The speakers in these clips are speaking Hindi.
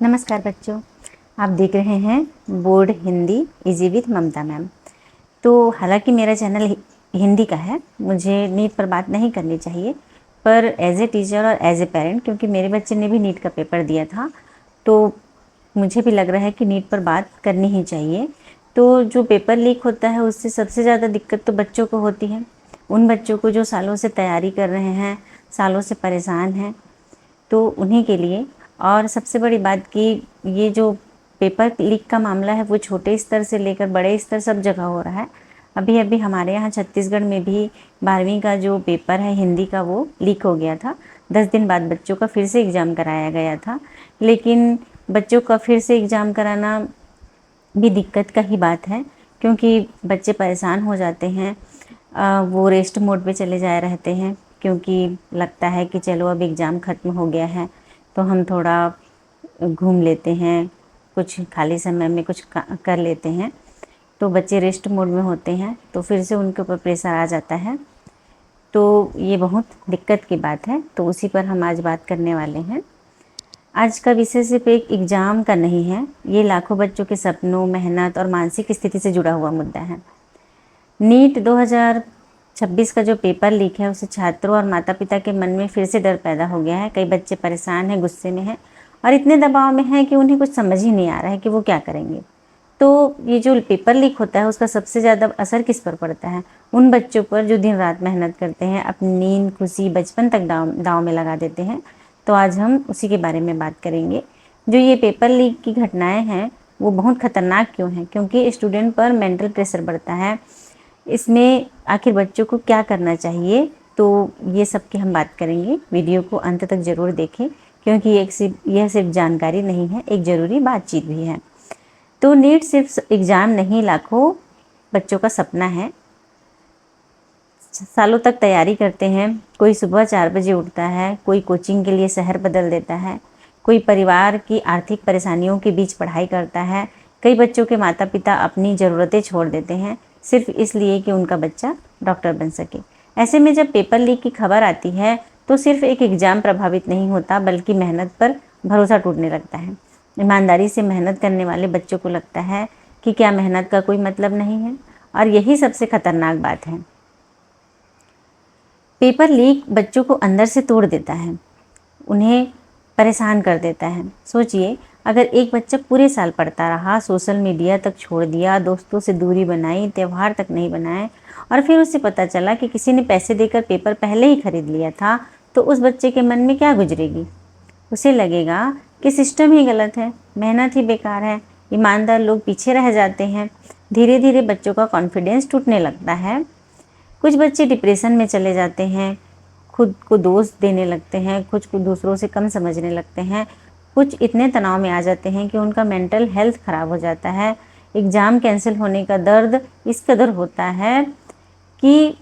नमस्कार बच्चों, आप देख रहे हैं board Hindi easy with Mamta ma'am. तो हालांकि मेरा चैनल हिंदी का है, मुझे नीट पर बात नहीं करनी चाहिए, पर एज ए टीचर और एज ए पेरेंट, क्योंकि मेरे बच्चे ने भी नीट का पेपर दिया था, तो मुझे भी लग रहा है कि नीट पर बात करनी ही चाहिए। तो जो पेपर लीक होता है उससे सबसे ज़्यादा दिक्कत तो बच्चों को होती है, उन बच्चों को जो सालों से तैयारी कर रहे हैं, सालों से परेशान हैं, तो उन्हीं के लिए। और सबसे बड़ी बात कि ये जो पेपर लीक का मामला है वो छोटे स्तर से लेकर बड़े स्तर सब जगह हो रहा है। अभी अभी हमारे यहाँ छत्तीसगढ़ में भी 12वीं का जो पेपर है हिंदी का वो लीक हो गया था। 10 दिन बाद बच्चों का फिर से एग्ज़ाम कराया गया था, लेकिन बच्चों का फिर से एग्ज़ाम कराना भी दिक्कत का ही बात है, क्योंकि बच्चे परेशान हो जाते हैं। वो रेस्ट मोड पे चले जाए रहते हैं, क्योंकि लगता है कि चलो अब एग्ज़ाम ख़त्म हो गया है तो हम थोड़ा घूम लेते हैं, कुछ खाली समय में कुछ कर लेते हैं। तो बच्चे रेस्ट मोड में होते हैं, तो फिर से उनके ऊपर प्रेशर आ जाता है। तो ये बहुत दिक्कत की बात है, तो उसी पर हम आज बात करने वाले हैं। आज का विषय सिर्फ एक एग्ज़ाम का नहीं है, ये लाखों बच्चों के सपनों, मेहनत और मानसिक स्थिति से जुड़ा हुआ मुद्दा है। नीट 2026 का जो पेपर लीक है उससे छात्रों और माता पिता के मन में फिर से डर पैदा हो गया है। कई बच्चे परेशान हैं, गुस्से में हैं और इतने दबाव में हैं कि उन्हें कुछ समझ ही नहीं आ रहा है कि वो क्या करेंगे। तो ये जो पेपर लीक होता है उसका सबसे ज़्यादा असर किस पर पड़ता है? उन बच्चों पर जो दिन रात मेहनत करते हैं, अपनी नींद, खुशी, बचपन तक दाव में लगा देते हैं। तो आज हम उसी के बारे में बात करेंगे। जो ये पेपर लीक की घटनाएं हैं वो बहुत ख़तरनाक क्यों हैं? क्योंकि स्टूडेंट पर मेंटल प्रेशर बढ़ता है। इसमें आखिर बच्चों को क्या करना चाहिए, तो ये सब की हम बात करेंगे। वीडियो को अंत तक ज़रूर देखें, क्योंकि यह सिर्फ जानकारी नहीं है, एक ज़रूरी बातचीत भी है। तो नीट सिर्फ एग्ज़ाम नहीं, लाखों बच्चों का सपना है। सालों तक तैयारी करते हैं, कोई सुबह 4 बजे उठता है, कोई कोचिंग के लिए शहर बदल देता है, कोई परिवार की आर्थिक परेशानियों के बीच पढ़ाई करता है। कई बच्चों के माता पिता अपनी ज़रूरतें छोड़ देते हैं सिर्फ इसलिए कि उनका बच्चा डॉक्टर बन सके। ऐसे में जब पेपर लीक की खबर आती है तो सिर्फ एक एग्ज़ाम प्रभावित नहीं होता, बल्कि मेहनत पर भरोसा टूटने लगता है। ईमानदारी से मेहनत करने वाले बच्चों को लगता है कि क्या मेहनत का कोई मतलब नहीं है, और यही सबसे खतरनाक बात है। पेपर लीक बच्चों को अंदर से तोड़ देता है, उन्हें परेशान कर देता है। सोचिए, अगर एक बच्चा पूरे साल पढ़ता रहा, सोशल मीडिया तक छोड़ दिया, दोस्तों से दूरी बनाई, त्यौहार तक नहीं बनाए, और फिर उसे पता चला कि किसी ने पैसे देकर पेपर पहले ही खरीद लिया था, तो उस बच्चे के मन में क्या गुजरेगी? उसे लगेगा कि सिस्टम ही गलत है, मेहनत ही बेकार है, ईमानदार लोग पीछे रह जाते हैं। धीरे धीरे बच्चों का कॉन्फिडेंस टूटने लगता है। कुछ बच्चे डिप्रेशन में चले जाते हैं, खुद को दोष देने लगते हैं, कुछ को दूसरों से कम समझने लगते हैं, कुछ इतने तनाव में आ जाते हैं कि उनका मेंटल हेल्थ ख़राब हो जाता है। एग्ज़ाम कैंसिल होने का दर्द इस कदर होता है कि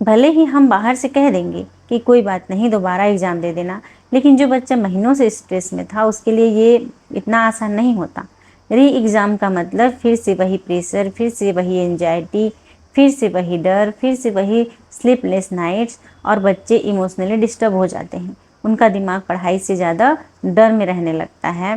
भले ही हम बाहर से कह देंगे कि कोई बात नहीं, दोबारा एग्ज़ाम दे देना, लेकिन जो बच्चा महीनों से स्ट्रेस में था उसके लिए ये इतना आसान नहीं होता। री एग्ज़ाम का मतलब फिर से वही प्रेशर, फिर से वही एंजाइटी, फिर से वही डर, फिर से वही स्लीपलेस नाइट्स, और बच्चे इमोशनली डिस्टर्ब हो जाते हैं। उनका दिमाग पढ़ाई से ज़्यादा डर में रहने लगता है।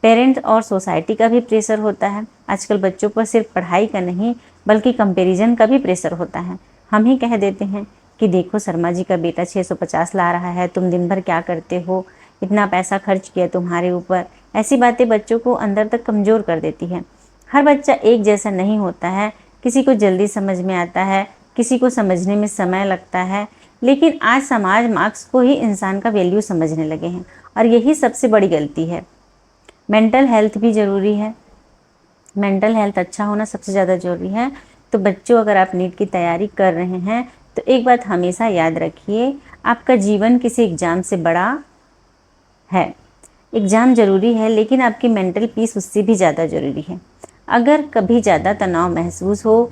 पेरेंट्स और सोसाइटी का भी प्रेशर होता है। आजकल बच्चों पर सिर्फ पढ़ाई का नहीं, बल्कि कंपैरिजन का भी प्रेशर होता है। हम ही कह देते हैं कि देखो, शर्मा जी का बेटा 650 ला रहा है, तुम दिन भर क्या करते हो, इतना पैसा खर्च किया तुम्हारे ऊपर। ऐसी बातें बच्चों को अंदर तक कमज़ोर कर देती है। हर बच्चा एक जैसा नहीं होता है, किसी को जल्दी समझ में आता है, किसी को समझने में समय लगता है। लेकिन आज समाज मार्क्स को ही इंसान का वैल्यू समझने लगे हैं, और यही सबसे बड़ी गलती है। मेंटल हेल्थ भी ज़रूरी है, मेंटल हेल्थ अच्छा होना सबसे ज़्यादा ज़रूरी है। तो बच्चों, अगर आप नीट की तैयारी कर रहे हैं तो एक बात हमेशा याद रखिए, आपका जीवन किसी एग्ज़ाम से बड़ा है। एग्ज़ाम ज़रूरी है, लेकिन आपकी मेंटल पीस उससे भी ज़्यादा ज़रूरी है। अगर कभी ज़्यादा तनाव महसूस हो,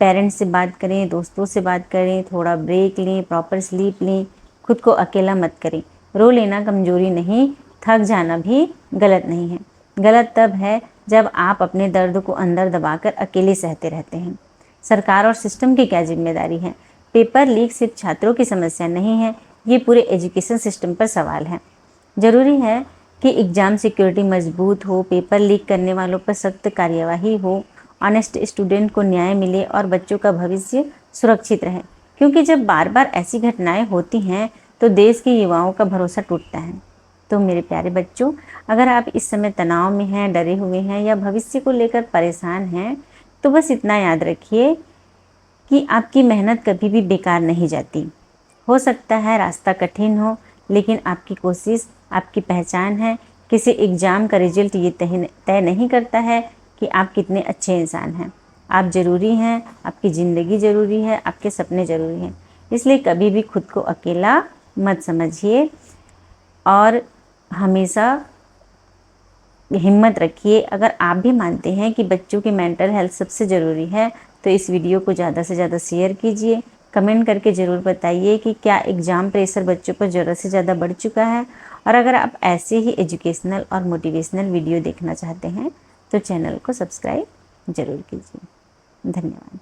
पेरेंट्स से बात करें, दोस्तों से बात करें, थोड़ा ब्रेक लें, प्रॉपर स्लीप लें, खुद को अकेला मत करें। रो लेना कमज़ोरी नहीं, थक जाना भी गलत नहीं है। गलत तब है जब आप अपने दर्द को अंदर दबाकर अकेले सहते रहते हैं। सरकार और सिस्टम की क्या जिम्मेदारी है? पेपर लीक सिर्फ छात्रों की समस्या नहीं है, ये पूरे एजुकेशन सिस्टम पर सवाल है। ज़रूरी है कि एग्ज़ाम सिक्योरिटी मजबूत हो, पेपर लीक करने वालों पर सख्त कार्यवाही हो, ऑनेस्ट स्टूडेंट को न्याय मिले और बच्चों का भविष्य सुरक्षित रहे। क्योंकि जब बार बार ऐसी घटनाएं होती हैं तो देश के युवाओं का भरोसा टूटता है। तो मेरे प्यारे बच्चों, अगर आप इस समय तनाव में हैं, डरे हुए हैं या भविष्य को लेकर परेशान हैं, तो बस इतना याद रखिए कि आपकी मेहनत कभी भी बेकार नहीं जाती। हो सकता है रास्ता कठिन हो, लेकिन आपकी कोशिश आपकी पहचान है। किसी एग्ज़ाम का रिजल्ट ये तय नहीं करता है कि आप कितने अच्छे इंसान हैं। आप ज़रूरी हैं, आपकी ज़िंदगी ज़रूरी है, आपके सपने ज़रूरी हैं। इसलिए कभी भी खुद को अकेला मत समझिए और हमेशा हिम्मत रखिए। अगर आप भी मानते हैं कि बच्चों की मेंटल हेल्थ सबसे ज़रूरी है तो इस वीडियो को ज़्यादा से ज़्यादा शेयर कीजिए। कमेंट करके ज़रूर बताइए कि क्या एग्ज़ाम प्रेशर बच्चों पर ज़रूरत से ज़्यादा बढ़ चुका है। और अगर आप ऐसे ही एजुकेशनल और मोटिवेशनल वीडियो देखना चाहते हैं तो चैनल को सब्सक्राइब ज़रूर कीजिए। धन्यवाद।